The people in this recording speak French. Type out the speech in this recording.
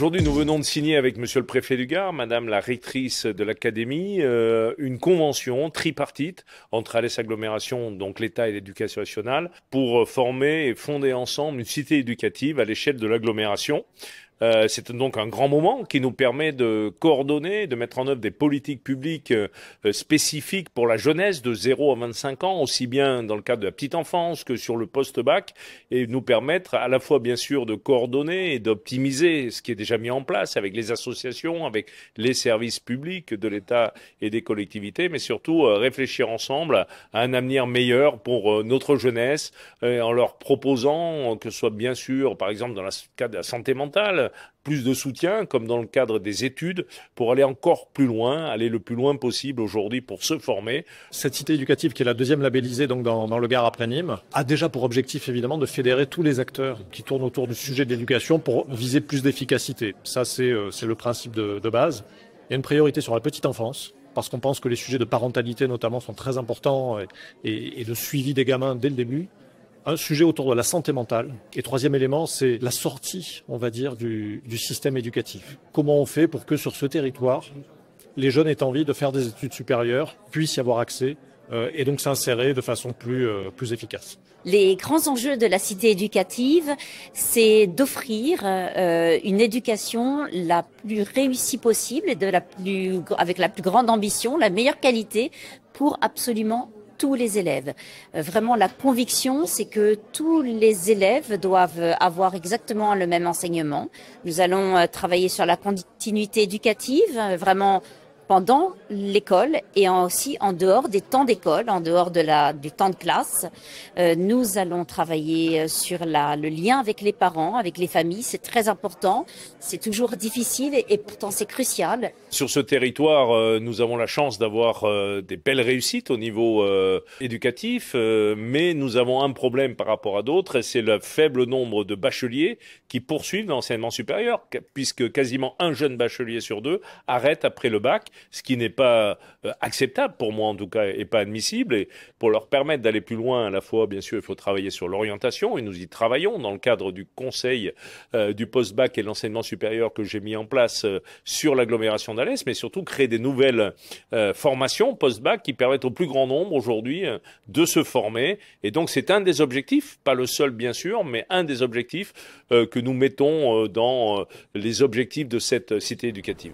Aujourd'hui, nous venons de signer avec Monsieur le Préfet du Gard, Madame la rectrice de l'Académie, une convention tripartite entre Alès Agglomération, donc l'État et l'Éducation nationale, pour former et fonder ensemble une cité éducative à l'échelle de l'agglomération. C'est donc un grand moment qui nous permet de coordonner, de mettre en œuvre des politiques publiques spécifiques pour la jeunesse de 0 à 25 ans, aussi bien dans le cadre de la petite enfance que sur le post-bac, et nous permettre à la fois bien sûr de coordonner et d'optimiser ce qui est déjà mis en place avec les associations, avec les services publics de l'État et des collectivités, mais surtout réfléchir ensemble à un avenir meilleur pour notre jeunesse, en leur proposant que ce soit bien sûr, par exemple dans le cadre de la santé mentale, plus de soutien, comme dans le cadre des études, pour aller encore plus loin, aller le plus loin possible aujourd'hui pour se former. Cette cité éducative, qui est la deuxième labellisée donc dans le Gard après Nîmes, a déjà pour objectif évidemment de fédérer tous les acteurs qui tournent autour du sujet de l'éducation pour viser plus d'efficacité. Ça, c'est le principe de base. Il y a une priorité sur la petite enfance, parce qu'on pense que les sujets de parentalité notamment sont très importants et de suivi des gamins dès le début. Un sujet autour de la santé mentale. Et troisième élément, c'est la sortie, on va dire, du système éducatif. Comment on fait pour que sur ce territoire, les jeunes aient envie de faire des études supérieures, puissent y avoir accès et donc s'insérer de façon plus efficace. Les grands enjeux de la cité éducative, c'est d'offrir une éducation la plus réussie possible et avec la plus grande ambition, la meilleure qualité pour absolument tous les élèves. Vraiment, la conviction, c'est que tous les élèves doivent avoir exactement le même enseignement. Nous allons travailler sur la continuité éducative, vraiment pendant l'école et aussi en dehors des temps d'école, en dehors du temps de classe. Nous allons travailler sur le lien avec les parents, avec les familles. C'est très important. C'est toujours difficile et pourtant c'est crucial. Sur ce territoire, nous avons la chance d'avoir des belles réussites au niveau éducatif, mais nous avons un problème par rapport à d'autres, et c'est le faible nombre de bacheliers qui poursuivent l'enseignement supérieur, puisque quasiment un jeune bachelier sur deux arrête après le bac, ce qui n'est pas acceptable pour moi en tout cas, et pas admissible. Et pour leur permettre d'aller plus loin, à la fois, bien sûr, il faut travailler sur l'orientation, et nous y travaillons dans le cadre du conseil du post-bac et de l'enseignement supérieur que j'ai mis en place sur l'agglomération d'Alès, mais surtout créer des nouvelles formations post-bac qui permettent au plus grand nombre aujourd'hui de se former. Et donc c'est un des objectifs, pas le seul bien sûr, mais un des objectifs que nous mettons dans les objectifs de cette cité éducative.